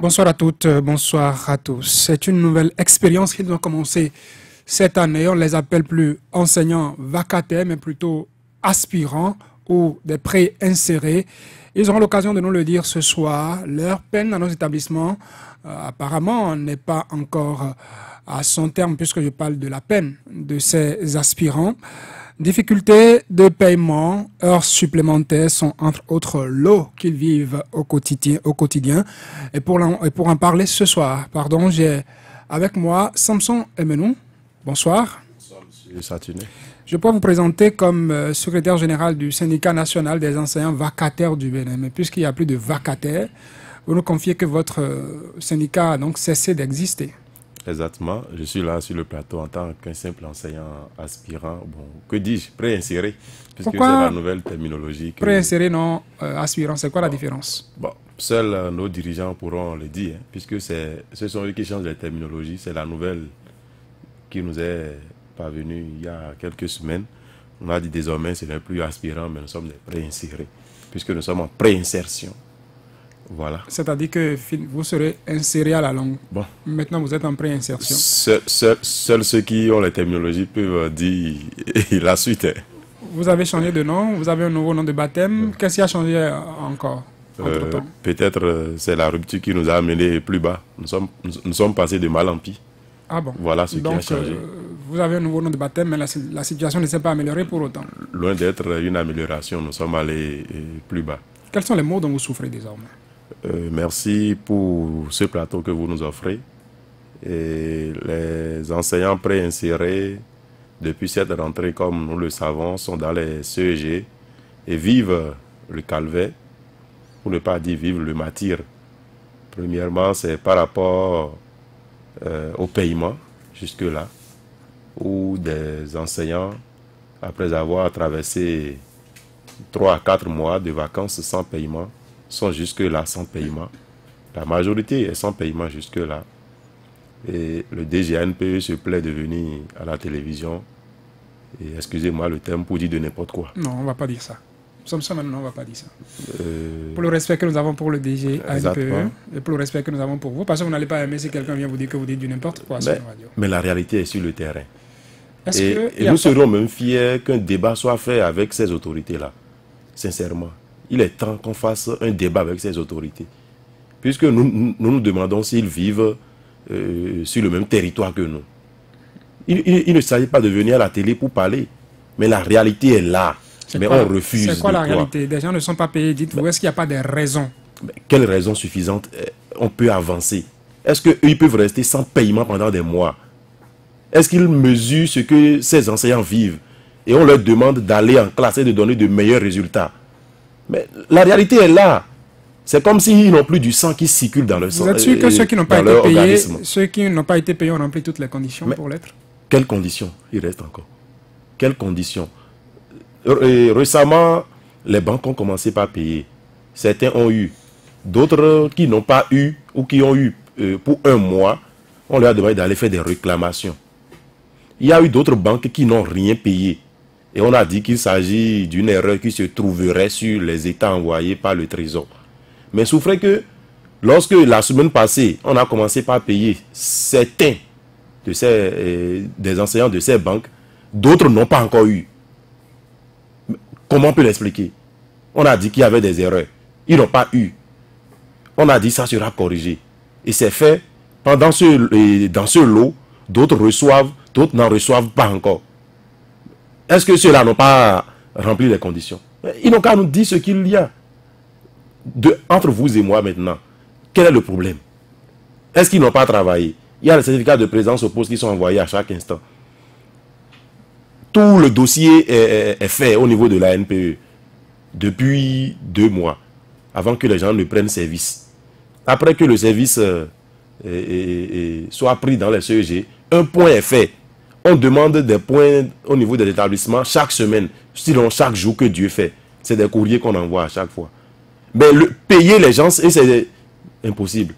Bonsoir à toutes, bonsoir à tous. C'est une nouvelle expérience qui doit commencer cette année. On les appelle plus enseignants vacataires, mais plutôt aspirants ou des pré-insérés. Ils auront l'occasion de nous le dire ce soir. Leur peine dans nos établissements, apparemment, n'est pas encore à son terme, puisque je parle de la peine de ces aspirants. Difficultés de paiement, heures supplémentaires sont entre autres lots qu'ils vivent au quotidien. Et pour en parler ce soir, j'ai avec moi Samson Emenou. Bonsoir. Bonsoir, monsieur Satuné. Je peux vous présenter comme secrétaire général du syndicat national des enseignants vacataires du Bénin. Mais puisqu'il n'y a plus de vacataires, vous nous confiez que votre syndicat a donc cessé d'exister. Exactement. Je suis là sur le plateau en tant qu'un simple enseignant aspirant. Bon, que dis-je? Préinséré. Puisque c'est la nouvelle terminologie. Préinséré, non aspirant, c'est quoi la différence? Bon, seuls nos dirigeants pourront le dire, puisque ce sont eux qui changent les terminologies. C'est la nouvelle qui nous est parvenue il y a quelques semaines. On a dit désormais, ce n'est plus aspirant, mais nous sommes des préinsérés, puisque nous sommes en préinsertion. Voilà. C'est-à-dire que vous serez inséré à la longue. Bon. Maintenant, vous êtes en préinsertion. Seuls ceux qui ont les terminologies peuvent dire la suite. Vous avez changé de nom, vous avez un nouveau nom de baptême. Qu'est-ce qui a changé encore entre-temps? Peut-être c'est la rupture qui nous a amenés plus bas. Nous sommes passés de mal en pis. Ah bon? Voilà ce qui a changé. Vous avez un nouveau nom de baptême, mais la situation ne s'est pas améliorée pour autant. Loin d'être une amélioration, nous sommes allés plus bas. Quels sont les maux dont vous souffrez désormais? Merci pour ce plateau que vous nous offrez. Et les enseignants préinsérés, depuis cette rentrée, comme nous le savons, sont dans les CEG et vivent le calvaire, pour ne pas dire vivent le martyre. Premièrement, c'est par rapport au paiement, jusque-là, où des enseignants, après avoir traversé 3 à 4 mois de vacances sans paiement, sont jusque-là sans paiement. La majorité est sans paiement jusque-là. Et le DGNPE se plaît de venir à la télévision, et excusez-moi le terme, pour dire de n'importe quoi. Non, on ne va pas dire ça. Maintenant, on ne va pas dire ça. Pour le respect que nous avons pour le DGNPE, et pour le respect que nous avons pour vous, parce que vous n'allez pas aimer si quelqu'un vient vous dire que vous dites du n'importe quoi sur la radio. Mais la réalité est sur le terrain. Et nous serions même fiers qu'un débat soit fait avec ces autorités-là. Sincèrement. Il est temps qu'on fasse un débat avec ces autorités. Puisque nous demandons s'ils vivent sur le même territoire que nous. Il ne s'agit pas de venir à la télé pour parler. Mais la réalité est là. Mais on refuse. C'est quoi la réalité? Des gens ne sont pas payés. Dites-vous, est-ce qu'il n'y a pas des raisons? Quelles raisons suffisantes on peut avancer? Est-ce qu'eux peuvent rester sans paiement pendant des mois? Est-ce qu'ils mesurent ce que ces enseignants vivent? Et on leur demande d'aller en classe et de donner de meilleurs résultats. Mais la réalité est là. C'est comme s'ils n'ont plus du sang qui circule dans leur sang. Vous êtes sûr que ceux qui n'ont pas été payés, ont rempli toutes les conditions pour l'être? Quelles conditions il reste encore? Quelles conditions? Récemment, les banques ont commencé par payer. Certains ont eu. D'autres qui n'ont pas eu ou qui ont eu pour un mois, on leur a demandé d'aller faire des réclamations. Il y a eu d'autres banques qui n'ont rien payé. Et on a dit qu'il s'agit d'une erreur qui se trouverait sur les états envoyés par le Trésor. Mais souffrez que lorsque la semaine passée, on a commencé par payer certains des enseignants de ces banques, d'autres n'ont pas encore eu. Comment on peut l'expliquer? On a dit qu'il y avait des erreurs. Ils n'ont pas eu. On a dit que ça sera corrigé. Et c'est fait dans ce lot, d'autres reçoivent, d'autres n'en reçoivent pas encore. Est-ce que ceux-là n'ont pas rempli les conditions? Ils n'ont qu'à nous dire ce qu'il y a. Entre vous et moi maintenant, quel est le problème? Est-ce qu'ils n'ont pas travaillé? Il y a les certificats de présence au poste qui sont envoyés à chaque instant. Tout le dossier est fait au niveau de la NPE depuis 2 mois, avant que les gens ne prennent service. Après que le service soit pris dans les CEG, un point est fait. On demande des points au niveau des établissements chaque semaine, sinon chaque jour que Dieu fait. C'est des courriers qu'on envoie à chaque fois. Mais payer les gens, c'est impossible.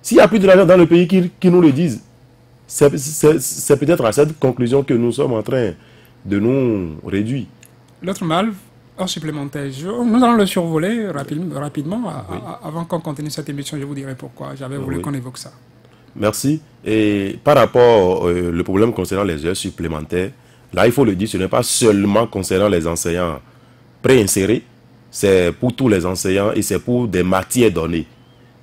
S'il n'y a plus de l'argent dans le pays qui nous le disent, c'est peut-être à cette conclusion que nous sommes en train de nous réduire. L'autre mal, heures supplémentaires. Nous allons le survoler rapidement. Oui. Avant qu'on continue cette émission, je vous dirai pourquoi. J'avais voulu Oui. qu'on évoque ça. Merci. Et par rapport le problème concernant les heures supplémentaires, là, il faut le dire, ce n'est pas seulement concernant les enseignants préinsérés, c'est pour tous les enseignants et c'est pour des matières données.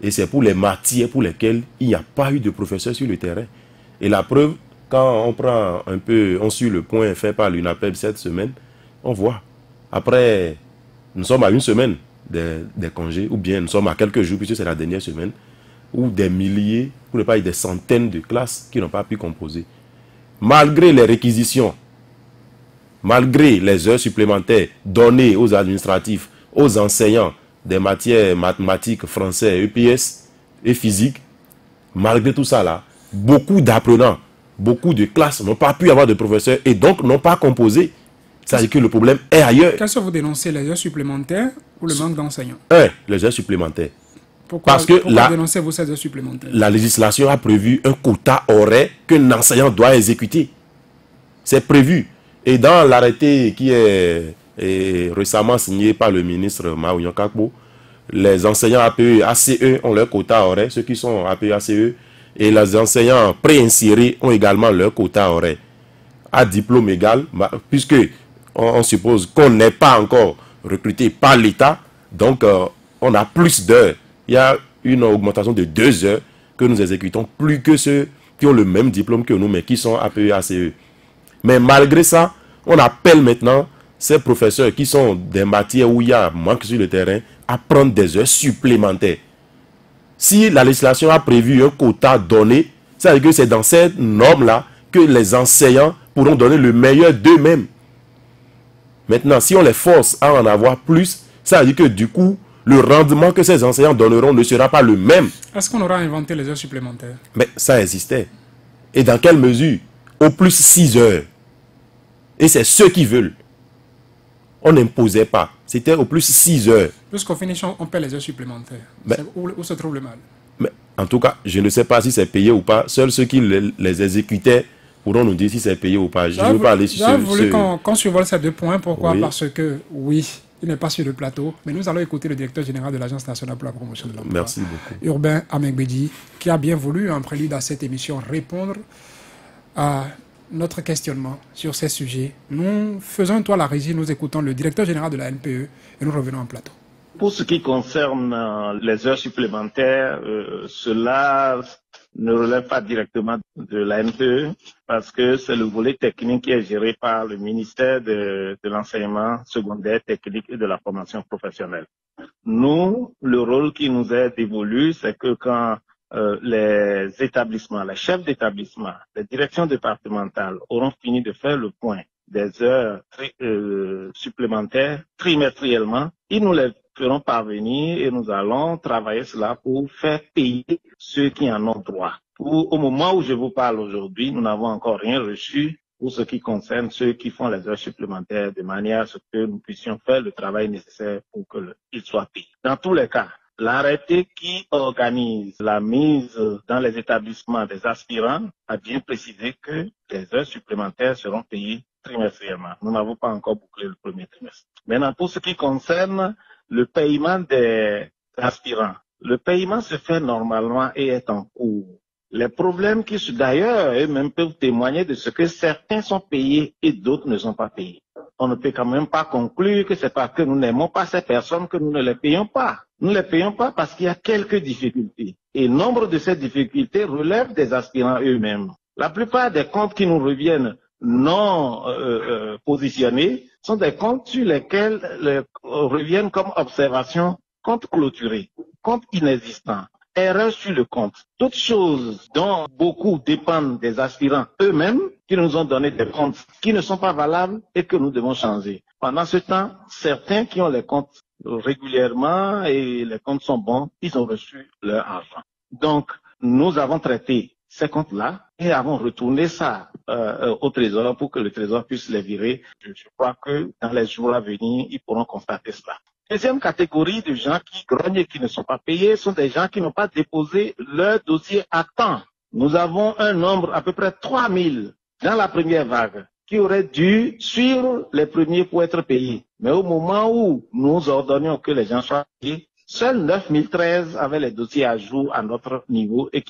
Et c'est pour les matières pour lesquelles il n'y a pas eu de professeur sur le terrain. Et la preuve, quand on prend un peu, on suit le point fait par l'UNAPEB cette semaine, on voit. Après, nous sommes à une semaine des congés, ou bien nous sommes à quelques jours, puisque c'est la dernière semaine, où des milliers, pour ne pas dire des centaines de classes qui n'ont pas pu composer. Malgré les réquisitions, malgré les heures supplémentaires données aux administratifs, aux enseignants des matières mathématiques, français, EPS et physique, malgré tout ça là, beaucoup d'apprenants, beaucoup de classes n'ont pas pu avoir de professeurs et donc n'ont pas composé. C'est-à-dire que le problème est ailleurs. Qu'est-ce que vous dénoncez, les heures supplémentaires ou le manque d'enseignants? Les heures supplémentaires. Pourquoi là, dénoncez-vous ces heures supplémentaires? La législation a prévu un quota horaire qu'un enseignant doit exécuter. C'est prévu. Et dans l'arrêté qui est récemment signé par le ministre Maouyon Kakbo, les enseignants APE, ACE ont leur quota horaire, ceux qui sont APE, ACE, et les enseignants préinsérés ont également leur quota horaire. À diplôme égal, puisque on suppose qu'on n'est pas encore recruté par l'État, donc on a plus d'heures. Il y a une augmentation de 2 heures que nous exécutons, plus que ceux qui ont le même diplôme que nous, mais qui sont APE, ACE. Mais malgré ça, on appelle maintenant ces professeurs qui sont des matières où il y a manque sur le terrain à prendre des heures supplémentaires. Si la législation a prévu un quota donné, ça veut dire que c'est dans cette norme-là que les enseignants pourront donner le meilleur d'eux-mêmes. Maintenant, si on les force à en avoir plus, ça veut dire que du coup, le rendement que ces enseignants donneront ne sera pas le même. Est-ce qu'on aura inventé les heures supplémentaires? Mais ça existait. Et dans quelle mesure? Au plus 6 heures. Et c'est ceux qui veulent. On n'imposait pas. C'était au plus 6 heures. Jusqu'au finish, on paie les heures supplémentaires. Où se trouve le mal? Mais en tout cas, je ne sais pas si c'est payé ou pas. Seuls ceux qui les exécutaient pourront nous dire si c'est payé ou pas. Je ne veux pas aller sur ce... J'ai voulu qu'on survole ces 2 points. Pourquoi? Oui. Parce que, oui, il n'est pas sur le plateau, mais nous allons écouter le directeur général de l'Agence nationale pour la promotion de l'emploi. Merci beaucoup. Urbain Amegbedi, qui a bien voulu, en prélude à cette émission, répondre à notre questionnement sur ces sujets. Nous faisons un tour à la régie, nous écoutons le directeur général de la NPE et nous revenons en plateau. Pour ce qui concerne les heures supplémentaires, cela ne relève pas directement de la NPE parce que c'est le volet technique qui est géré par le ministère de l'enseignement secondaire, technique et de la formation professionnelle. Nous, le rôle qui nous est dévolu, c'est que quand les établissements, les chefs d'établissement, les directions départementales auront fini de faire le point des heures supplémentaires trimestriellement, ils nous les feront parvenir et nous allons travailler cela pour faire payer ceux qui en ont droit. Au moment où je vous parle aujourd'hui, nous n'avons encore rien reçu pour ce qui concerne ceux qui font les heures supplémentaires de manière à ce que nous puissions faire le travail nécessaire pour qu'ils soient payés. Dans tous les cas, l'arrêté qui organise la mise dans les établissements des aspirants a bien précisé que les heures supplémentaires seront payées trimestriellement. Nous n'avons pas encore bouclé le premier trimestre. Maintenant, pour ce qui concerne le paiement des aspirants, le paiement se fait normalement et est en cours. Les problèmes qui sont d'ailleurs, eux-mêmes peuvent témoigner de ce que certains sont payés et d'autres ne sont pas payés. On ne peut quand même pas conclure que c'est parce que nous n'aimons pas ces personnes que nous ne les payons pas. Nous ne les payons pas parce qu'il y a quelques difficultés. Et nombre de ces difficultés relèvent des aspirants eux-mêmes. La plupart des comptes qui nous reviennent non positionnés sont des comptes sur lesquels reviennent comme observation comptes clôturés, comptes inexistants, erreurs sur le compte. Toutes choses dont beaucoup dépendent des aspirants eux-mêmes qui nous ont donné des comptes qui ne sont pas valables et que nous devons changer. Pendant ce temps, certains qui ont les comptes régulièrement et les comptes sont bons, ils ont reçu leur argent. Donc, nous avons traité ces comptes-là et avons retourné ça au Trésor pour que le Trésor puisse les virer. Je crois que dans les jours à venir, ils pourront constater cela. Deuxième catégorie de gens qui grognent et qui ne sont pas payés sont des gens qui n'ont pas déposé leur dossier à temps. Nous avons un nombre à peu près 3000 dans la première vague qui auraient dû suivre les premiers pour être payés. Mais au moment où nous ordonnions que les gens soient payés, seuls 9013 avaient les dossiers à jour à notre niveau et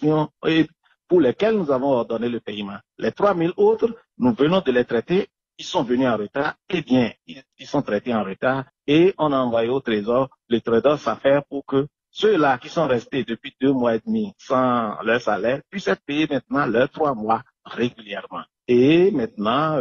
pour lesquels nous avons ordonné le paiement. Les 3000 autres, nous venons de les traiter, ils sont venus en retard, eh bien, ils sont traités en retard et on a envoyé au Trésor, le Trésor s'affaire pour que ceux-là qui sont restés depuis 2 mois et demi sans leur salaire puissent être payés maintenant leurs 3 mois régulièrement. Et maintenant,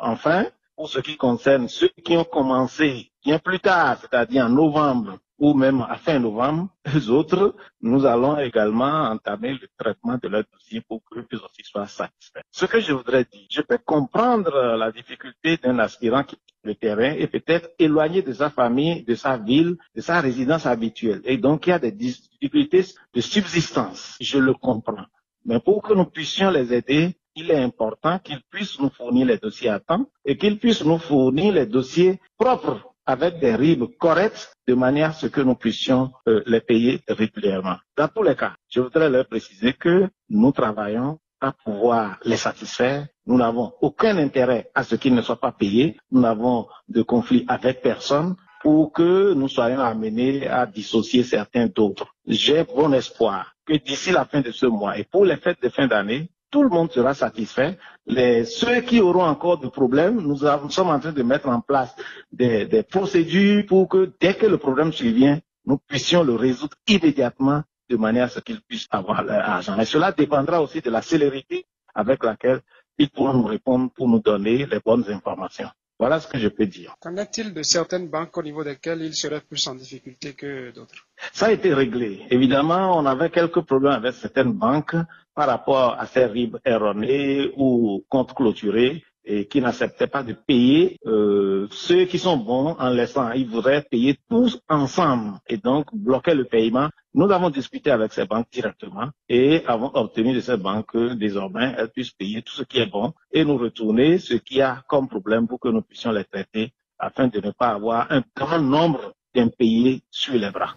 enfin, pour ce qui concerne ceux qui ont commencé bien plus tard, c'est-à-dire en novembre ou même à fin novembre, les autres, nous allons également entamer le traitement de leur dossier pour qu'eux aussi soient satisfaits. Ce que je voudrais dire, je peux comprendre la difficulté d'un aspirant qui quitte le terrain et peut-être éloigné de sa famille, de sa ville, de sa résidence habituelle. Et donc, il y a des difficultés de subsistance. Je le comprends. Mais pour que nous puissions les aider, il est important qu'ils puissent nous fournir les dossiers à temps et qu'ils puissent nous fournir les dossiers propres avec des RIB corrects de manière à ce que nous puissions les payer régulièrement. Dans tous les cas, je voudrais leur préciser que nous travaillons à pouvoir les satisfaire. Nous n'avons aucun intérêt à ce qu'ils ne soient pas payés. Nous n'avons de conflit avec personne pour que nous soyons amenés à dissocier certains d'autres. J'ai bon espoir que d'ici la fin de ce mois et pour les fêtes de fin d'année, tout le monde sera satisfait. Ceux qui auront encore des problèmes, nous sommes en train de mettre en place des procédures pour que dès que le problème survient, nous puissions le résoudre immédiatement de manière à ce qu'ils puissent avoir leur argent. Et cela dépendra aussi de la célérité avec laquelle ils pourront nous répondre pour nous donner les bonnes informations. Voilà ce que je peux dire. Qu'en est-il de certaines banques au niveau desquelles ils seraient plus en difficulté que d'autres? Ça a été réglé. Évidemment, on avait quelques problèmes avec certaines banques par rapport à ces RIB erronés ou comptes clôturés et qui n'acceptaient pas de payer ceux qui sont bons en laissant. Ils voudraient payer tous ensemble et donc bloquer le paiement. Nous avons discuté avec ces banques directement et avons obtenu de ces banques que désormais elles puissent payer tout ce qui est bon et nous retourner ce qu'il y a comme problème pour que nous puissions les traiter afin de ne pas avoir un grand nombre d'impayés sur les bras.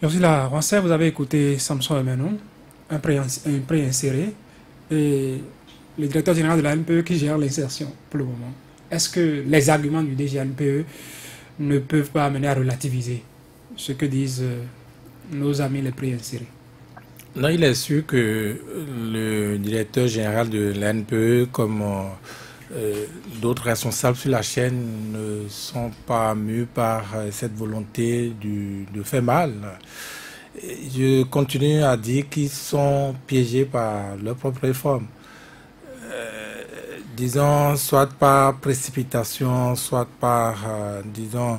Merci la Roncet, vous avez écouté Samson Emenon, un préinséré et le directeur général de la NPE qui gère l'insertion pour le moment. Est-ce que les arguments du DGNPE ne peuvent pas amener à relativiser ce que disent nos amis les préinsérés? Non, il est sûr que le directeur général de la NPE, comme d'autres responsables sur la chaîne, ne sont pas mus par cette volonté de faire mal. Je continue à dire qu'ils sont piégés par leur propre réforme. Disons, soit par précipitation, soit par, disons,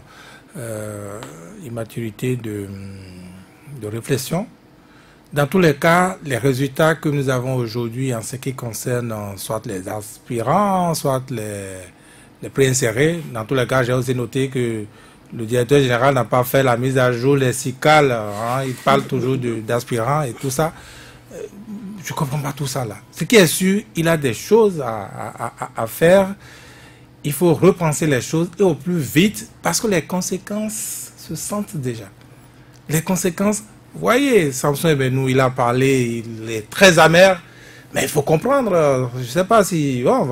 immaturité de réflexion. Dans tous les cas, les résultats que nous avons aujourd'hui en ce qui concerne soit les aspirants, soit les préinsérés, dans tous les cas, j'ai aussi noté que le directeur général n'a pas fait la mise à jour des SICAL, hein, il parle toujours d'aspirants et tout ça. Je ne comprends pas tout ça là. Ce qui est sûr, il a des choses à faire. Il faut repenser les choses et au plus vite parce que les conséquences se sentent déjà. Les conséquences, vous voyez, Samson Ebenou, il a parlé, il est très amer, mais il faut comprendre, je ne sais pas si, bon,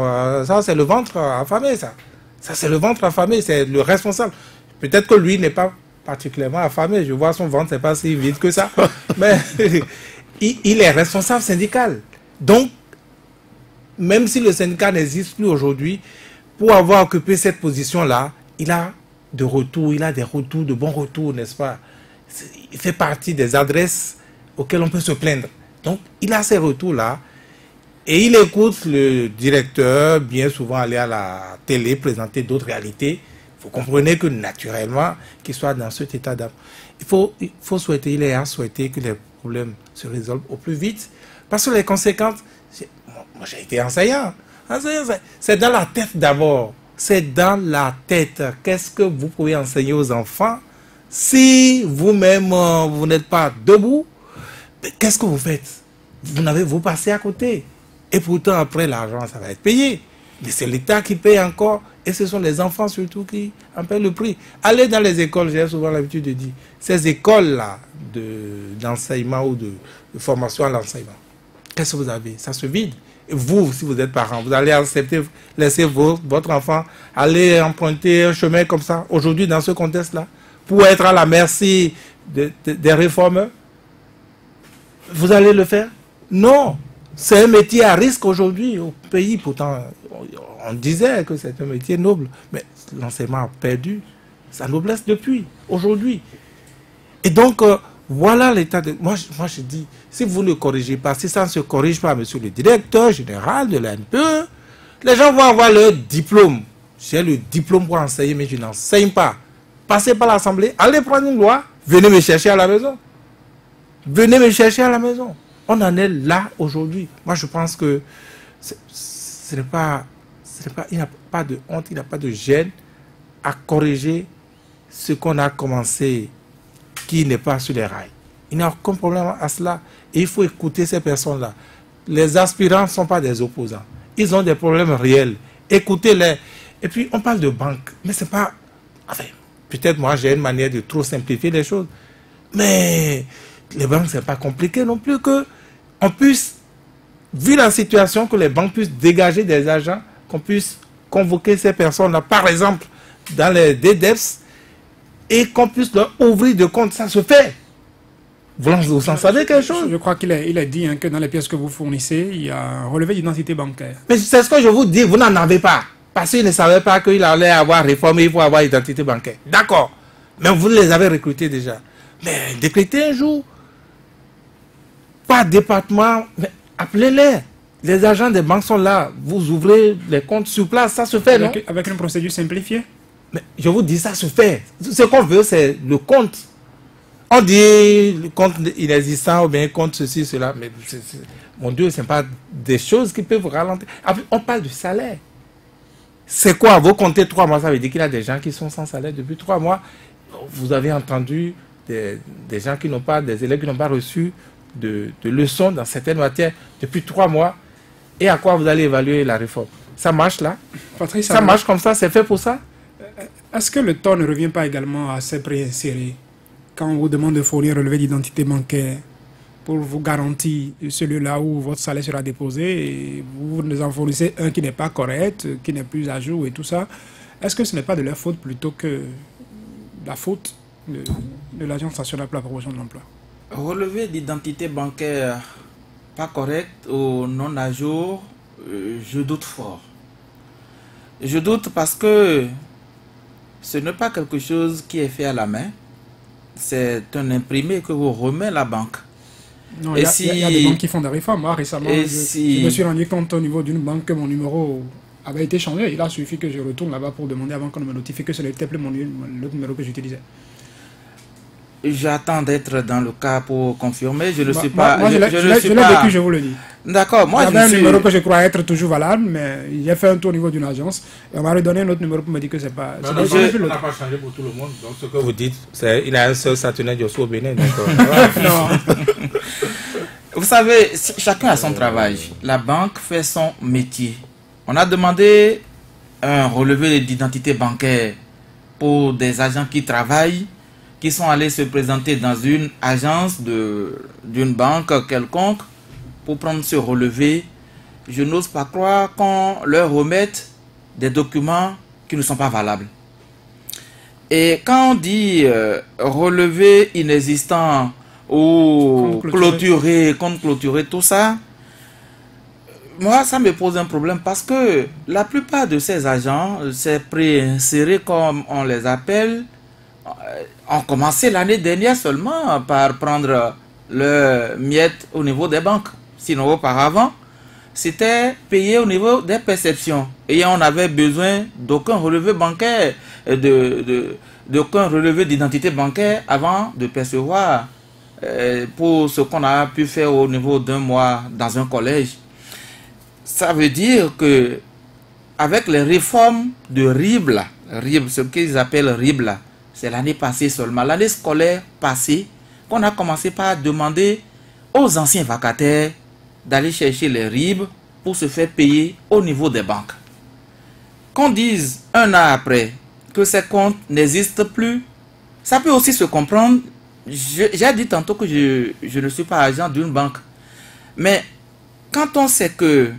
ça c'est le ventre affamé, ça. Ça c'est le ventre affamé, c'est le responsable. Peut-être que lui n'est pas particulièrement affamé, je vois son ventre, c'est pas si vide que ça, mais il est responsable syndical. Donc, même si le syndicat n'existe plus aujourd'hui, pour avoir occupé cette position-là, il a des retours, de bons retours, n'est-ce pas? Il fait partie des adresses auxquelles on peut se plaindre. Donc, il a ces retours-là et il écoute le directeur bien souvent aller à la télé présenter d'autres réalités. Vous comprenez que naturellement, qu'il soit dans cet état d'âme. Il faut souhaiter, il est à souhaiter que les problèmes se résolvent au plus vite. Parce que les conséquences, moi j'ai été enseignant. C'est dans la tête d'abord. C'est dans la tête. Qu'est-ce que vous pouvez enseigner aux enfants si vous-même vous n'êtes pas debout? Qu'est-ce que vous faites? Vous passez à côté. Et pourtant après l'argent ça va être payé. Mais c'est l'État qui paye encore. Et ce sont les enfants surtout qui en paient le prix. Allez dans les écoles, j'ai souvent l'habitude de dire, ces écoles-là d'enseignement ou de formation à l'enseignement, qu'est-ce que vous avez? Ça se vide. Et vous, si vous êtes parent, vous allez accepter, laisser votre enfant aller emprunter un chemin comme ça, aujourd'hui, dans ce contexte-là, pour être à la merci des réformeurs? Vous allez le faire? Non. C'est un métier à risque aujourd'hui au pays. Pourtant, on disait que c'est un métier noble. Mais l'enseignement a perdu sa noblesse depuis, aujourd'hui. Et donc, voilà l'état de... Moi, je dis, si vous ne corrigez pas, si ça ne se corrige pas, monsieur le directeur général de l'ANPE, les gens vont avoir leur diplôme. J'ai le diplôme pour enseigner, mais je n'enseigne pas. Passez par l'Assemblée, allez prendre une loi, venez me chercher à la maison. Venez me chercher à la maison. On en est là aujourd'hui. Moi, je pense que il n'y a pas de honte, il n'y a pas de gêne à corriger ce qu'on a commencé qui n'est pas sur les rails. Il n'y a aucun problème à cela. Et il faut écouter ces personnes-là. Les aspirants ne sont pas des opposants. Ils ont des problèmes réels. Écoutez-les. Et puis, on parle de banque. Mais c'est pas... Enfin, peut-être moi, j'ai une manière de trop simplifier les choses. Mais les banques, c'est pas compliqué non plus que on puisse, vu la situation, que les banques puissent dégager des agents, qu'on puisse convoquer ces personnes-là, par exemple, dans les DDEPS, et qu'on puisse leur ouvrir de compte. Ça se fait. Vous en savez quelque chose? Je crois qu'il a dit que dans les pièces que vous fournissez, il y a un relevé d'identité bancaire. Mais c'est ce que je vous dis, vous n'en avez pas. Parce qu'ils ne savaient pas qu'il allait avoir réformé, il faut avoir identité bancaire. D'accord. Mais vous les avez recrutés déjà. Mais décrétez un jour. Pas département, mais appelez-les. Les agents des banques sont là. Vous ouvrez les comptes sur place, ça se fait, non? Avec une procédure simplifiée? Mais je vous dis, ça se fait. Ce qu'on veut, c'est le compte. On dit le compte inexistant ou bien compte ceci, cela. Mais mon Dieu, ce n'est pas des choses qui peuvent ralentir. Après, on parle du salaire. C'est quoi? Vous comptez 3 mois, ça veut dire qu'il y a des gens qui sont sans salaire depuis 3 mois. Vous avez entendu des gens qui n'ont pas, des élèves qui n'ont pas reçu de leçons dans certaines matières depuis 3 mois. Et à quoi vous allez évaluer la réforme? Ça marche là? Patrice, ça marche comme ça? C'est fait pour ça? Est-ce que le tort ne revient pas également à ces préinsérés quand on vous demande de fournir un relevé d'identité bancaire pour vous garantir celui-là où votre salaire sera déposé et vous nous en fournissez un qui n'est pas correct, qui n'est plus à jour et tout ça? Est-ce que ce n'est pas de leur faute plutôt que la faute de l'Agence nationale pour la promotion de l'emploi? Relevé d'identité bancaire pas correct ou non à jour, je doute fort. Je doute parce que ce n'est pas quelque chose qui est fait à la main. C'est un imprimé que vous remet la banque. Non, il y a des banques qui font des réformes. Moi, récemment, je me suis rendu compte au niveau d'une banque que mon numéro avait été changé. Il a suffi que je retourne là-bas pour demander avant qu'on me notifie que ce n'était plus l'autre numéro que j'utilisais. J'attends d'être dans le cas pour confirmer. Je ne suis pas... Moi, je l'ai vécu, je vous le dis. D'accord. Moi, j'avais un numéro que je crois être toujours valable, mais j'ai fait un tour au niveau d'une agence et on m'a redonné un autre numéro pour me dire que c'est pas... On n'a pas changé pour tout le monde. Donc, ce que vous dites, c'est il a un seul Saturnin Diosso au Bénin. Non. Vous savez, chacun a son travail. La banque fait son métier. On a demandé un relevé d'identité bancaire pour des agents qui travaillent, qui sont allés se présenter dans une agence d'une banque quelconque pour prendre ce relevé. Je n'ose pas croire qu'on leur remette des documents qui ne sont pas valables. Et quand on dit relevé inexistant ou clôturé, compte clôturé, tout ça, moi, ça me pose un problème parce que la plupart de ces agents, ces préinsérés comme on les appelle, ont commencé l'année dernière seulement par prendre le miette au niveau des banques. Sinon, auparavant, c'était payé au niveau des perceptions. Et on avait besoin d'aucun relevé bancaire, d'aucun relevé d'identité bancaire avant de percevoir pour ce qu'on a pu faire au niveau d'un mois dans un collège. Ça veut dire que avec les réformes de RIB, ce qu'ils appellent RIB, c'est l'année passée seulement, l'année scolaire passée, qu'on a commencé par demander aux anciens vacataires d'aller chercher les RIB pour se faire payer au niveau des banques. Qu'on dise un an après que ces comptes n'existent plus, ça peut aussi se comprendre. J'ai dit tantôt que je ne suis pas agent d'une banque. Mais quand on sait que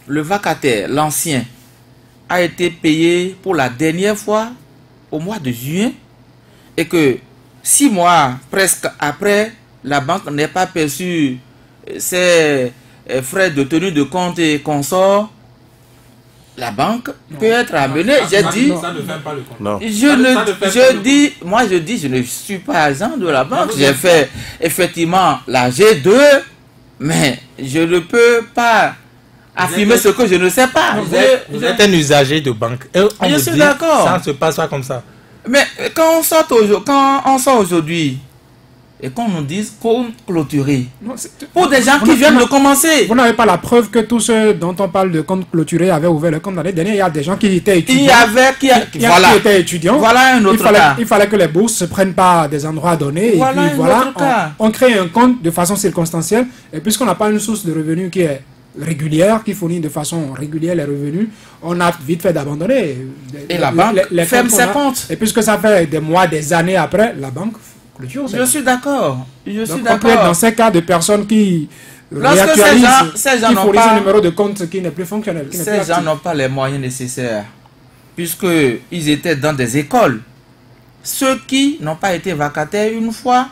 le vacataire, l'ancien, a été payé pour la dernière fois au mois de juin et que 6 mois presque après, la banque n'ait pas perçu ses frais de tenue de compte et consorts, la banque peut être amenée. J'ai dit, Ça ne fait pas le compte. Non. je dis, je ne suis pas agent de la banque. J'ai fait effectivement la G2, mais je ne peux pas affirmer ce que je ne sais pas. Vous êtes un usager de banque. Et on Je vous suis dit, d'accord. ça ne se passe pas comme ça. Mais quand on sort aujourd'hui et qu'on nous dise compte clôturé, Non, pour des gens qui viennent de commencer, Vous n'avez pas la preuve que tous ceux dont on parle de compte clôturé avaient ouvert le compte l'année dernière. Il y a des gens qui étaient étudiants. il y avait Qui étaient étudiants. Voilà un autre cas. Il fallait que les bourses se prennent pas à des endroits donnés. Voilà et puis un voilà, autre cas. on crée un compte de façon circonstancielle. Et puisqu'on n'a pas une source de revenus qui est régulière, qui fournit de façon régulière les revenus, on a vite fait d'abandonner. Et la banque ferme ses comptes. Et puisque ça fait des mois, des années après, la banque clôture. Je suis d'accord. Je suis Donc, on peut être dans d'accord. ces cas de personnes qui Lorsque réactualisent, ces gens qui n'ont fournissent pas- un numéro de compte qui n'est plus fonctionnel. Qui n'est plus Ces gens actif. n'ont pas les moyens nécessaires, puisqu'ils étaient dans des écoles. Ceux qui n'ont pas été vacataires une fois,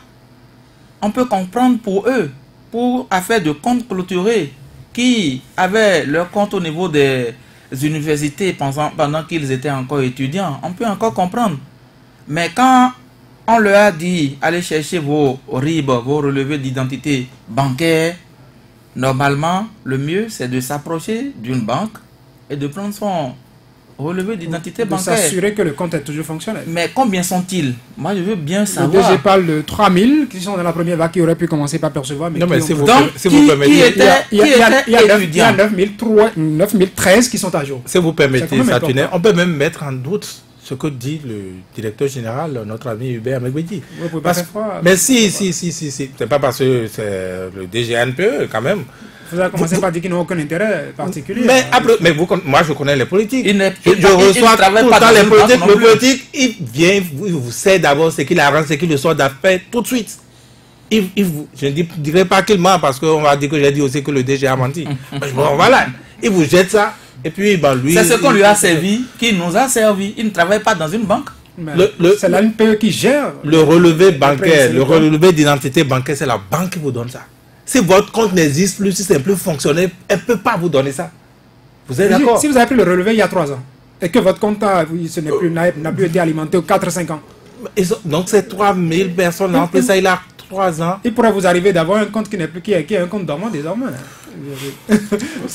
on peut comprendre pour eux, pour affaire de compte clôturé, qui avaient leur compte au niveau des universités pendant qu'ils étaient encore étudiants, on peut encore comprendre. Mais quand on leur a dit, allez chercher vos RIB, vos relevés d'identité bancaire, normalement, le mieux, c'est de s'approcher d'une banque et de prendre son relevé d'identité De bancaire. s'assurer que le compte est toujours fonctionnel. Mais combien sont-ils? Moi, je veux bien Le savoir. DG parle de 3000 qui sont dans la première vague qui auraient pu commencer par percevoir. Mais Non, mais qui si ont- vous, Donc, si qui vous permettez, était- il y a, il y a, il y a, il y a étudiants. 9013 qui sont à jour. si vous C'est permettez, quand même Satunet, important. on peut même mettre en doute ce que dit le directeur général, notre ami Hubert Megbedi. Vous pouvez pas faire froid. Mais si. C'est pas parce que c'est le DGNPE quand même. Vous avez commencé par dire qu'ils n'ont aucun intérêt particulier. Mais, après, moi je connais les politiques. Il n'est- je il- il- reçois il travaille tout le pas temps dans les une banque politiques. non Le plus. politique, il vient, il vous sait d'abord ce qu'il arrange, ce qu'il le sort d'affaires tout de suite. Je ne dirai pas qu'il ment parce qu'on va dire que j'ai dit aussi que le DG a menti. Bon, voilà, il vous jette ça. Et puis, lui. C'est ce qu'on lui a servi, qui nous a servi. Il ne travaille pas dans une banque. Mais le- c'est l'ANPE qui gère. Le relevé bancaire, c'est le le compte. relevé d'identité bancaire, c'est la banque qui vous donne ça. Si votre compte n'existe plus, si c'est plus fonctionnel, elle ne peut pas vous donner ça. Vous êtes d'accord? Si vous avez pris le relevé il y a 3 ans et que votre compte n'a plus été alimenté aux 4-5 ans, Donc, ces 3000 personnes, en plus, ça, il a 3 ans. il pourrait vous arriver d'avoir un compte qui n'est plus qui est un compte dormant désormais.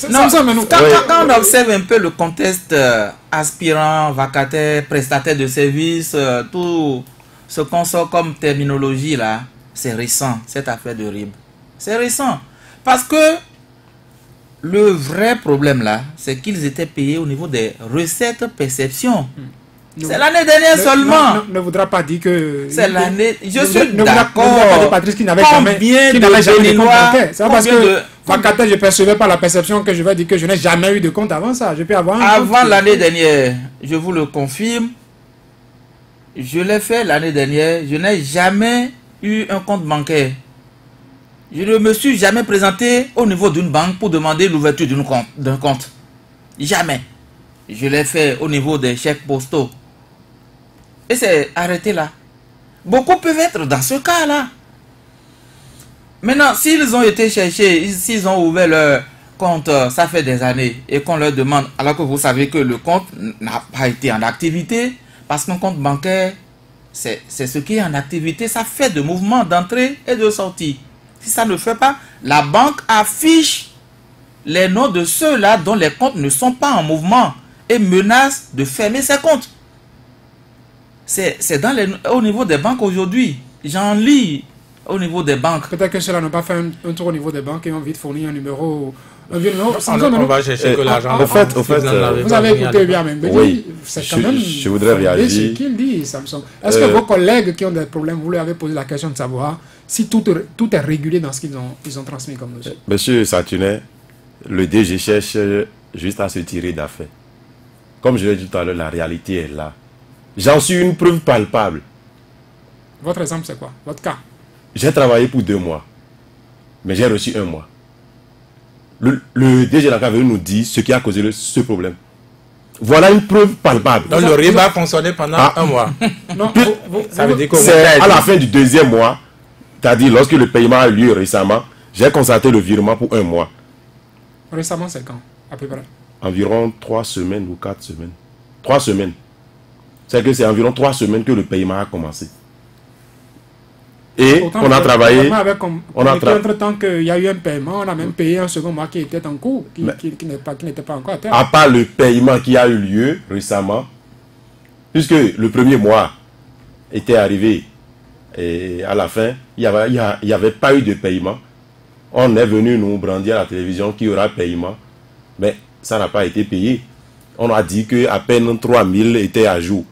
Non, Ça, mais nous- quand on observe un peu le contexte aspirant, vacataire, prestataire de services, tout ce qu'on sort comme terminologie là, c'est récent, cette affaire de RIB. C'est récent. Parce que le vrai problème là, c'est qu'ils étaient payés au niveau des recettes perception. C'est l'année dernière seulement. Ne voudra pas dire que. C'est l'année. Je ne suis voudra pas d'accord. dire Patrice qui n'avait Combien jamais, de de compte Béninois, bancaire. C'est pas parce combien que de- vacataire, je ne percevais pas la perception que je vais dire que je n'ai jamais eu de compte avant ça. Je peux avoir un Avant compte. l'année dernière, je vous le confirme, je l'ai fait l'année dernière, je n'ai jamais eu un compte bancaire. Je ne me suis jamais présenté au niveau d'une banque pour demander l'ouverture d'un compte. Jamais. Je l'ai fait au niveau des chèques postaux. Et c'est arrêté là. Beaucoup peuvent être dans ce cas-là. Maintenant, s'ils ont été cherchés, s'ils ont ouvert leur compte, ça fait des années, et qu'on leur demande, alors que vous savez que le compte n'a pas été en activité, parce qu'un compte bancaire, c'est ce qui est en activité, ça fait de mouvements d'entrée et de sortie. Si ça ne fait pas, la banque affiche les noms de ceux-là dont les comptes ne sont pas en mouvement et menace de fermer ses comptes. C'est au niveau des banques aujourd'hui. J'en lis au niveau des banques. Peut-être que ceux-là n'ont pas fait un tour au niveau des banques et ont vite fourni un numéro. Un vieux numéro. On va chercher que l'argent. au fait, Vous avez écouté bien même. Oui. C'est quand même. Je voudrais réagir. Ce qu'il dit, Samson. Est-ce que vos collègues qui ont des problèmes, vous leur avez posé la question de savoir si tout est régulier dans ce qu'ils ont transmis comme dossier? Monsieur Satunet, le DG cherche juste à se tirer d'affaire. Comme je l'ai dit tout à l'heure, la réalité est là. J'en suis une preuve palpable. Votre exemple, c'est quoi? Votre cas? J'ai travaillé pour 2 mois, mais j'ai reçu 1 mois. le DG Dakar est venu nous dire ce qui a causé ce problème. Voilà une preuve palpable. Donc le RIB a fonctionné pendant un mois. Non, Ça veut dire que c'est à la fin du deuxième mois, c'est-à-dire lorsque le paiement a eu lieu récemment, j'ai constaté le virement pour un mois. Récemment, c'est quand, à peu près? Environ 3 semaines ou 4 semaines. 3 semaines. C'est que c'est environ 3 semaines que le paiement a commencé. Et Pourtant, on a travaillé. Entre-temps qu'il y a eu un paiement, on a même payé un second mois qui était en cours, qui n'était pas encore à terme. À part le paiement qui a eu lieu récemment, puisque le premier mois était arrivé et à la fin, il n'y avait pas eu de paiement. On est venu nous brandir à la télévision qu'il y aura paiement, mais ça n'a pas été payé. On a dit qu'à peine 3 000 étaient à jour.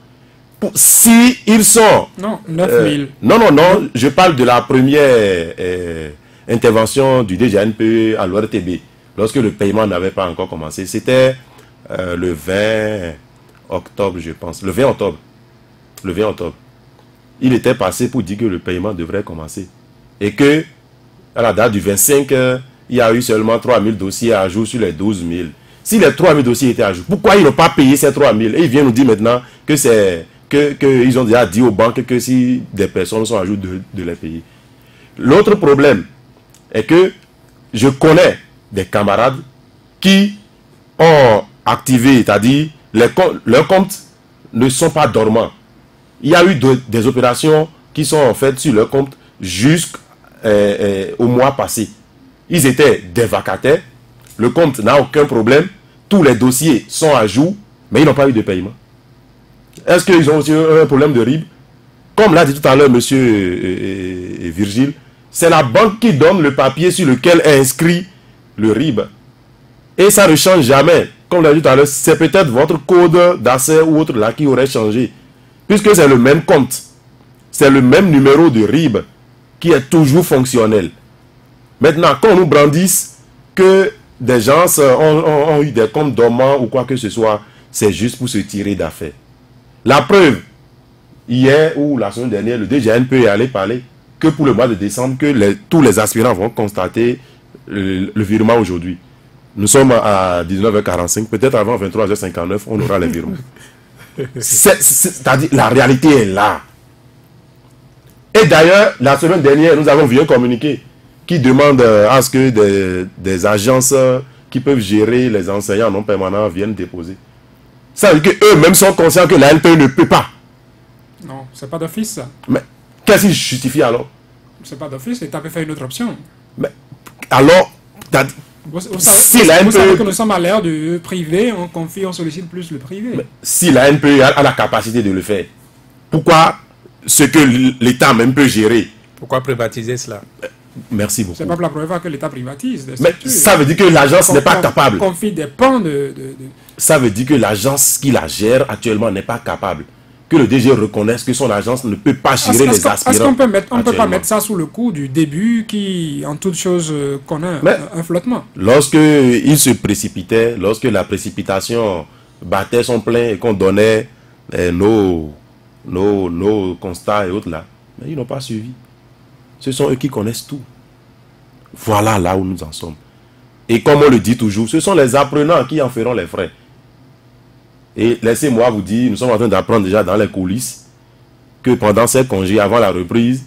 Si ils sont... Non, 9 000. Non, je parle de la première intervention du DGNP à l'ORTB, lorsque le paiement n'avait pas encore commencé. C'était le 20 octobre, je pense. Le 20 octobre. Le 20 octobre. Il était passé pour dire que le paiement devrait commencer. Et que, à la date du 25, il y a eu seulement 3 000 dossiers à jour sur les 12 000. Si les 3 000 dossiers étaient à jour, pourquoi ils n'ont pas payé ces 3 000? Et ils viennent nous dire maintenant que c'est... qu'ils ont déjà dit aux banques que si des personnes sont à jour de les payer. L'autre problème est que je connais des camarades qui ont activé, c'est-à-dire leurs comptes ne sont pas dormants. Il y a eu des opérations qui sont faites sur leur compte jusqu'au mois passé. Ils étaient des vacataires, le compte n'a aucun problème, tous les dossiers sont à jour, mais ils n'ont pas eu de paiement. Est-ce qu'ils ont aussi un problème de RIB? Comme l'a dit tout à l'heure M. Virgile, c'est la banque qui donne le papier sur lequel est inscrit le RIB. Et ça ne change jamais. Comme l'a dit tout à l'heure, c'est peut-être votre code d'accès ou autre là qui aurait changé. Puisque c'est le même compte. C'est le même numéro de RIB qui est toujours fonctionnel. Maintenant, quand on nous brandisse que des gens ont eu des comptes dormants ou quoi que ce soit, c'est juste pour se tirer d'affaires. La preuve, hier ou la semaine dernière, le DGNP est allé parler que pour le mois de décembre, que tous les aspirants vont constater le virement aujourd'hui. Nous sommes à 19h45, peut-être avant 23h59, on aura les virements. C'est-à-dire, la réalité est là. Et d'ailleurs, la semaine dernière, nous avons vu un communiqué qui demande à ce que des agences qui peuvent gérer les enseignants non permanents viennent déposer. Ça veut dire qu'eux-mêmes sont conscients que la LPE ne peut pas. Non, c'est pas d'office ça. Mais qu'est-ce qui justifie alors? C'est pas d'office, l'État peut faire une autre option. Mais alors, vous savez que nous sommes à l'ère du privé, on sollicite plus le privé. Mais si la NPE a la capacité de le faire, pourquoi ce que l'État même peut gérer? Pourquoi privatiser cela? Merci beaucoup. C'est pas pour la première fois que l'État privatise. Mais ça veut dire que l'agence n'est pas capable. Confie des pans Ça veut dire que l'agence qui la gère actuellement n'est pas capable. Que le DG reconnaisse que son agence ne peut pas gérer les aspirants. Est-ce qu'on peut pas mettre ça sous le coup du début qui, en toute chose, connaît un flottement? Lorsque il se précipitait, lorsque la précipitation battait son plein et qu'on donnait nos constats et autres là, mais ils n'ont pas suivi. Ce sont eux qui connaissent tout. Voilà là où nous en sommes. Et comme on le dit toujours, ce sont les apprenants qui en feront les frais. Et laissez-moi vous dire, nous sommes en train d'apprendre déjà dans les coulisses que pendant ces congés, avant la reprise,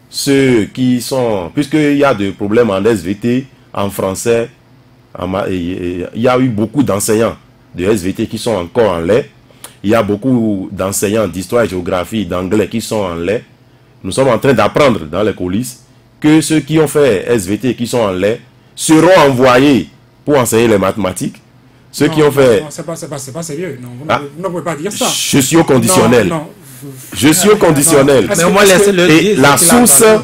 ceux qui sont... Puisqu'il y a des problèmes en SVT, en français, il y a eu beaucoup d'enseignants de SVT qui sont encore en lait. Il y a beaucoup d'enseignants d'histoire et géographie, d'anglais qui sont en lait. Nous sommes en train d'apprendre dans les coulisses que ceux qui ont fait SVT qui sont en lait seront envoyés pour enseigner les mathématiques. Ceux qui ont fait... Non, c'est pas sérieux. Non, vous ne pouvez pas dire ça. Je suis au conditionnel. Non, je suis au conditionnel. Mais au moins laissez-le dire. La source... Ça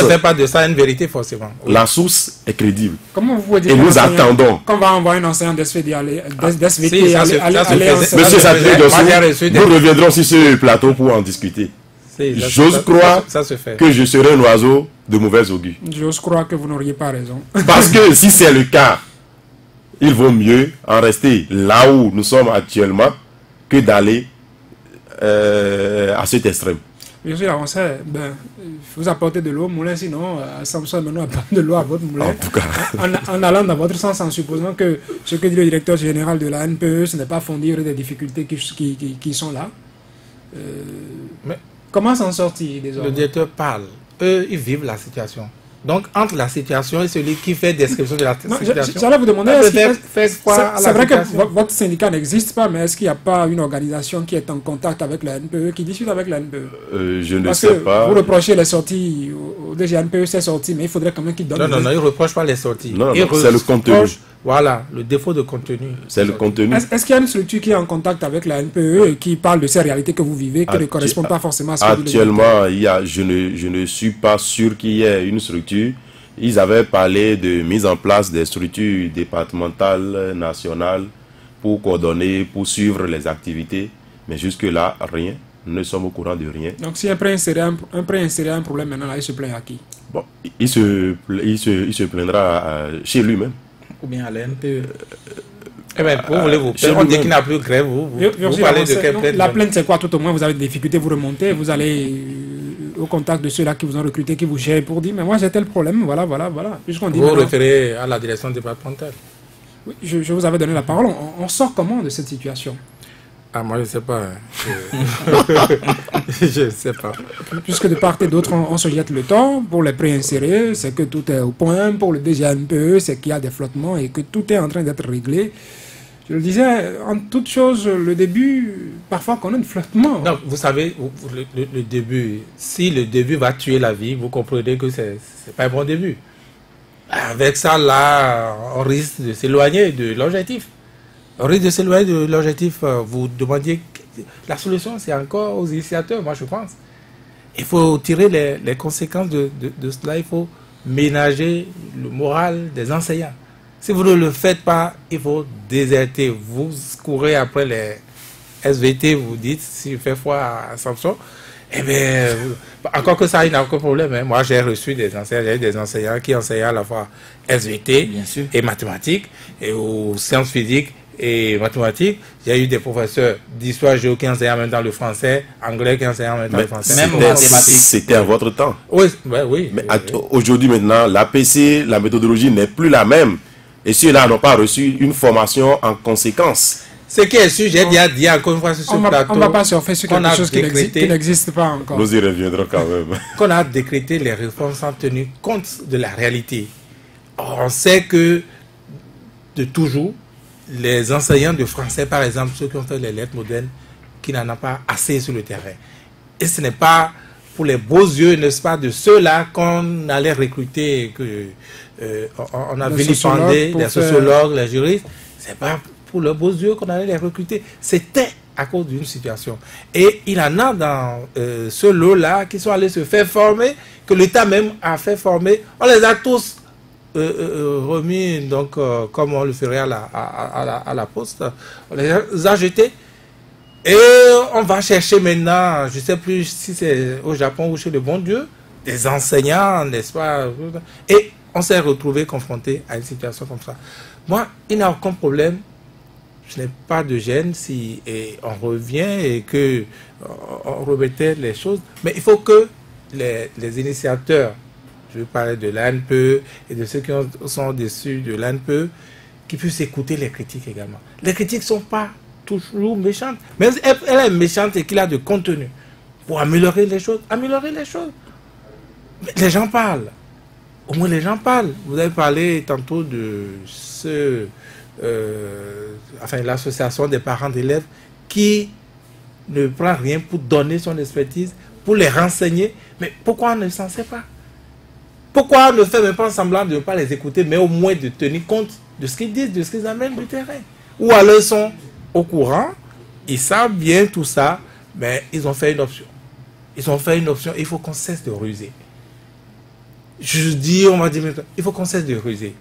ne fait pas de ça une vérité forcément. Oui. La source est crédible. Comment vous pouvez dire et nous attendons. Qu'on va envoyer un enseignant d'SVT aller Monsieur Satrier Dossou, nous reviendrons sur ce plateau pour en discuter. J'ose croire que je serai un oiseau de mauvais augure. J'ose croire que vous n'auriez pas raison. Parce que si c'est le cas, il vaut mieux en rester là où nous sommes actuellement que d'aller à cet extrême. Je suis avancé, ben, vous apportez de l'eau au moulin, sinon Samson maintenant apporte de l'eau à votre moulin. En tout cas. En allant dans votre sens, en supposant que ce que dit le directeur général de la NPE, ce n'est pas fondé des difficultés qui sont là. Mais comment s'en sortir désormais? Le directeur parle. Eux, ils vivent la situation. Donc, entre la situation et celui qui fait description de la situation... J'allais vous demander, c'est vrai que votre syndicat n'existe pas, mais est-ce qu'il n'y a pas une organisation qui est en contact avec la NPE, qui discute avec la NPE? Je ne sais pas. Vous reprochez les sorties au DGNPE, c'est sorti, mais il faudrait quand même qu'il donne... Non, ils ne reprochent pas les sorties. Non, c'est le contenu. Voilà, le défaut de contenu. C'est le contenu. Est-ce qu'il y a une structure qui est en contact avec la NPE et qui parle de ces réalités que vous vivez, qui ne correspondent pas forcément à ce que vous vivez? Actuellement, je ne suis pas sûr qu'il y ait une structure. Ils avaient parlé de mise en place des structures départementales, nationales, pour coordonner, pour suivre les activités. Mais jusque-là, rien. Nous ne sommes au courant de rien. Donc si un prêt inséré un problème maintenant, là, il se plaint à qui? Bon, il se plaindra chez lui-même. Ou bien à l'NPE. Eh bien, vous voulez vous plaindre, on dit qu'il n'a plus de grève, vous parlez de quelle plainte? La plainte, c'est quoi? Tout au moins, vous avez des difficultés, vous remontez, vous allez au contact de ceux-là qui vous ont recruté, qui vous gèrent pour dire, mais moi j'ai tel problème, voilà. Vous référez à la direction départementale? Oui, je vous avais donné la parole. On sort comment de cette situation? Ah, moi je ne sais pas. Je ne sais pas. Puisque de part et d'autre, on se jette le temps. Pour les préinsérés, c'est que tout est au point. Pour le DGNPE, c'est qu'il y a des flottements et que tout est en train d'être réglé. Je le disais, en toute chose, le début, parfois qu'on a un flottement. Non, vous savez, le début, si le début va tuer la vie, vous comprenez que ce n'est pas un bon début. Avec ça, là, on risque de s'éloigner de l'objectif. On risque de s'éloigner de l'objectif. Vous demandiez... La solution, c'est encore aux initiateurs, moi je pense. Il faut tirer les conséquences de cela. Il faut ménager le moral des enseignants. Si vous ne le faites pas, il faut déserter. Vous courez après les SVT, vous dites, s'il fait froid à Samson, eh bien, encore que ça, il n'y a aucun problème. Hein. Moi, j'ai reçu des enseignants qui enseignaient à la fois SVT et mathématiques, et aux sciences physiques et mathématiques. Il y a eu des professeurs d'histoire géo qui enseignaient en même temps le français, anglais qui enseignaient en même temps le français. Même mathématiques. C'était à votre temps. Oui, oui. Mais aujourd'hui, maintenant, l'APC, la méthodologie n'est plus la même. Et ceux-là n'ont pas reçu une formation en conséquence. Ce qui est sûr, j'ai déjà dit encore une fois sur ce plateau. On ne va pas surfer sur quelque chose qui n'existe pas encore. Nous y reviendrons quand même. Qu'on a décrété les réformes sans tenir compte de la réalité. Or, on sait que de toujours, les enseignants de français, par exemple, ceux qui ont fait les lettres modernes, qui n'en ont pas assez sur le terrain. Et ce n'est pas pour les beaux yeux, n'est-ce pas, de ceux-là qu'on allait recruter, on a vilipendé les sociologues, les juristes. C'est pas pour leurs beaux yeux qu'on allait les recruter. C'était à cause d'une situation. Et il y en a dans ce lot-là qui sont allés se faire former, que l'État même a fait former. On les a tous remis, donc, comme on le ferait à la poste. On les a jetés. Et on va chercher maintenant, je ne sais plus si c'est au Japon ou chez le bon Dieu, des enseignants, n'est-ce pas? Et on s'est retrouvé confronté à une situation comme ça. Moi, il n'y a aucun problème. Je n'ai pas de gêne si on revient et que on remettait les choses. Mais il faut que les initiateurs, je veux parler de l'ANPE et de ceux qui sont dessus de l'ANPE, qui puissent écouter les critiques également. Les critiques ne sont pas toujours méchante. Mais elle est méchante et qu'il a de contenu pour améliorer les choses. Améliorer les choses. Mais les gens parlent. Au moins les gens parlent. Vous avez parlé tantôt de l'association des parents d'élèves qui ne prend rien pour donner son expertise, pour les renseigner. Mais pourquoi on ne s'en sait pas? Pourquoi on ne fait même pas semblant de ne pas les écouter, mais au moins de tenir compte de ce qu'ils disent, de ce qu'ils amènent du terrain? Ou alors ils sont au courant, ils savent bien tout ça, mais ils ont fait une option. Ils ont fait une option, il faut qu'on cesse de ruser. Je dis, on m'a dit, il faut qu'on cesse de ruser.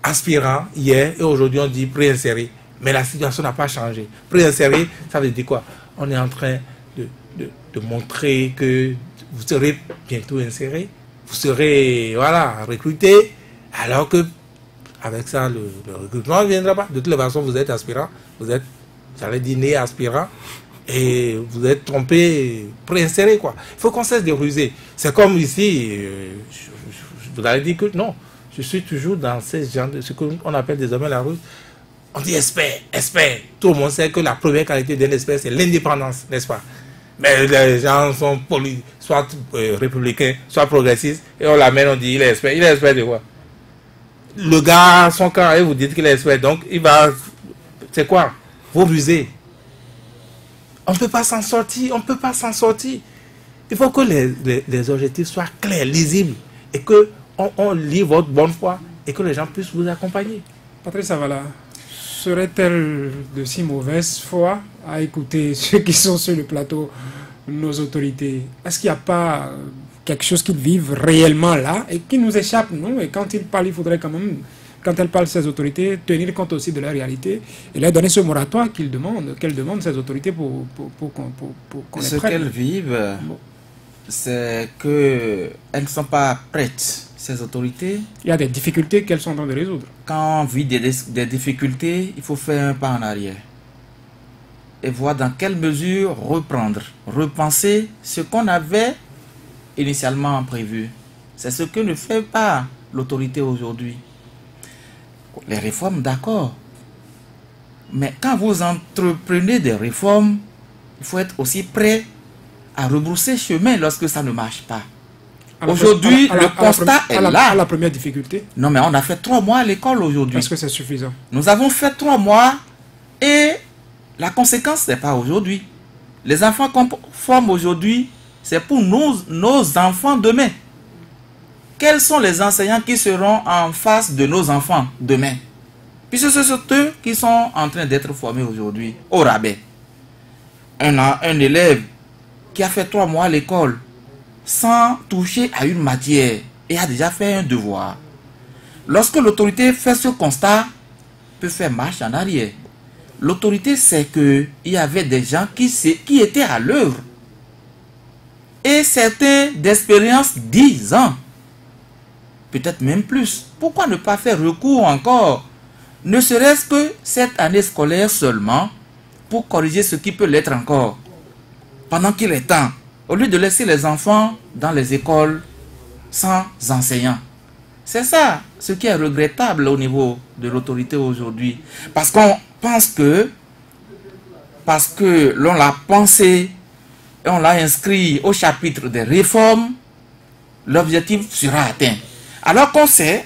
Aspirant, hier, et aujourd'hui on dit préinséré, mais la situation n'a pas changé. Préinséré, ça veut dire quoi? On est en train de montrer que vous serez bientôt inséré, vous serez, recruté, alors que avec ça, le recrutement ne viendra pas. De toute façon, vous êtes aspirant, vous allez dîner aspirant. Et vous êtes trompé, préinséré, quoi. Il faut qu'on cesse de ruser. C'est comme ici, je vous avais dit que non, je suis toujours dans ce qu'on appelle désormais la ruse. On dit expert, expert. Tout le monde sait que la première qualité d'un expert, c'est l'indépendance, n'est-ce pas? Mais les gens sont soit républicains, soit progressistes, et on l'amène, on dit il est expert. Il est expert de quoi? Le gars, son camp, et vous dites qu'il est expert, donc il va... C'est quoi? Vous rusez. On ne peut pas s'en sortir, on ne peut pas s'en sortir. Il faut que les objectifs soient clairs, lisibles, et qu'on lit votre bonne foi, et que les gens puissent vous accompagner. Patrice Avala, serait-elle de si mauvaise foi à écouter ceux qui sont sur le plateau, nos autorités? Est-ce qu'il n'y a pas quelque chose qu'ils vivent réellement là et qui nous échappe, non? Et quand ils parlent, il faudrait quand même, quand elles parlent, ces autorités, tenir compte aussi de la réalité et leur donner ce moratoire qu'elles demandent ces autorités pour qu'on les Ce prenne. qu'elles vivent, c'est qu'elles ne sont pas prêtes, ces autorités. Il y a des difficultés qu'elles sont en train de résoudre. Quand on vit des difficultés, il faut faire un pas en arrière et voir dans quelle mesure reprendre, repenser ce qu'on avait initialement prévu. C'est ce que ne fait pas l'autorité aujourd'hui. Les réformes, d'accord. Mais quand vous entreprenez des réformes, il faut être aussi prêt à rebrousser chemin lorsque ça ne marche pas. Aujourd'hui, le constat est là. À la première difficulté. Non, mais on a fait 3 mois à l'école aujourd'hui. Est-ce que c'est suffisant? Nous avons fait 3 mois et la conséquence, n'est pas aujourd'hui. Les enfants qu'on forme aujourd'hui, c'est pour nos enfants demain. Quels sont les enseignants qui seront en face de nos enfants demain? Puisque ce sont eux qui sont en train d'être formés aujourd'hui au rabais. Un élève qui a fait 3 mois à l'école sans toucher à une matière et a déjà fait un devoir. Lorsque l'autorité fait ce constat, peut faire marche en arrière. L'autorité sait qu'il y avait des gens qui étaient à l'œuvre. Et certains d'expérience 10 ans. Peut-être même plus. Pourquoi ne pas faire recours encore? Ne serait-ce que cette année scolaire seulement pour corriger ce qui peut l'être encore. Pendant qu'il est temps. Au lieu de laisser les enfants dans les écoles sans enseignants. C'est ça ce qui est regrettable au niveau de l'autorité aujourd'hui. Parce qu'on pense que, parce que l'on l'a pensé et on l'a inscrit au chapitre des réformes, l'objectif sera atteint. Alors qu'on sait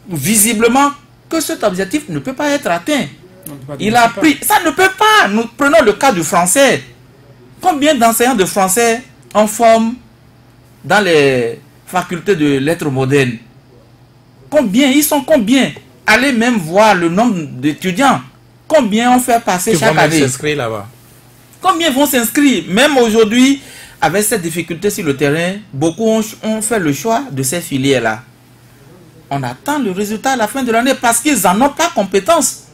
visiblement que cet objectif ne peut pas être atteint. Il a pris, ça ne peut pas. Nous prenons le cas du français. Combien d'enseignants de français on forme dans les facultés de lettres modernes? Combien? Ils sont combien? Allez même voir le nombre d'étudiants. Combien on fait passer chaque année? Là-bas. Combien vont s'inscrire? Même aujourd'hui, avec cette difficulté sur le terrain, beaucoup ont fait le choix de ces filières-là. On attend le résultat à la fin de l'année parce qu'ils n'en ont pas compétence.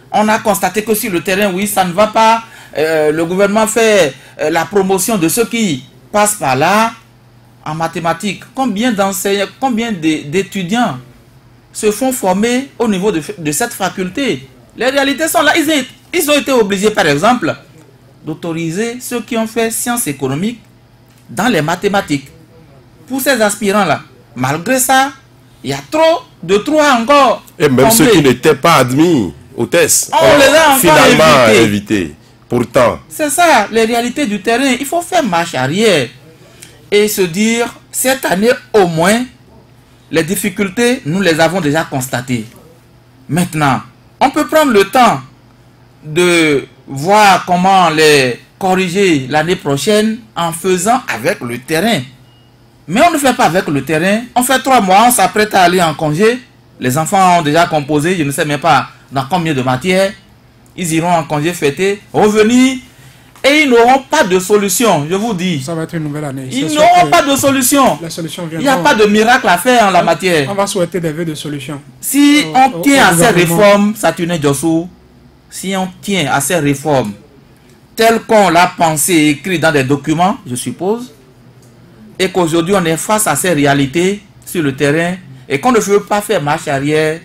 On a constaté que sur le terrain, oui, ça ne va pas. Le gouvernement fait la promotion de ceux qui passent par là en mathématiques. Combien d'enseignants, combien d'étudiants se font former au niveau de cette faculté? Les réalités sont là. Ils ont été obligés, par exemple, d'autoriser ceux qui ont fait sciences économiques dans les mathématiques. Pour ces aspirants-là, malgré ça, il y a trop de trous encore. Et même ceux qui n'étaient pas admis aux tests, on les a finalement invités. Pourtant. C'est ça, les réalités du terrain. Il faut faire marche arrière et se dire, cette année au moins, les difficultés, nous les avons déjà constatées. Maintenant, on peut prendre le temps de voir comment les corriger l'année prochaine en faisant avec le terrain. Mais on ne fait pas avec le terrain. On fait 3 mois, on s'apprête à aller en congé. Les enfants ont déjà composé, je ne sais même pas dans combien de matières. Ils iront en congé fêté, revenir, et ils n'auront pas de solution, je vous dis. Ça va être une nouvelle année. Ils n'auront pas de solution. La solution Il n'y a pas de miracle à faire en la matière. On va souhaiter des vœux de solution. Si on tient à ces réformes, Saturnin Djossou, si on tient à ces réformes, telles qu'on l'a pensé et écrit dans des documents, je suppose, et qu'aujourd'hui on est face à ces réalités sur le terrain, et qu'on ne veut pas faire marche arrière,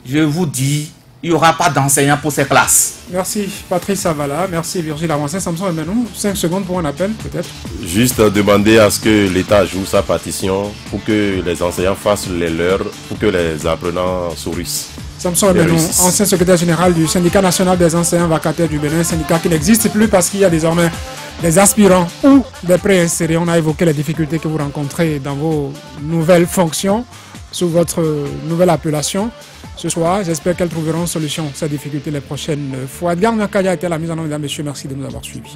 je vous dis il n'y aura pas d'enseignants pour ces classes. Merci Patrice Savala, merci Virgile Avancé. Samson Emenou, 5 secondes pour un appel peut-être. Juste demander à ce que l'État joue sa partition pour que les enseignants fassent les leurs, pour que les apprenants sourissent. Samson Emenou, ancien secrétaire général du syndicat national des enseignants vacataires du Bénin, syndicat qui n'existe plus parce qu'il y a désormais des aspirants ou des préinsérés. On a évoqué les difficultés que vous rencontrez dans vos nouvelles fonctions, sous votre nouvelle appellation. Ce soir, j'espère qu'elles trouveront solution ces difficultés les prochaines fois. Edgar Nakaya était la mise en œuvre, mesdames et messieurs. Merci de nous avoir suivis.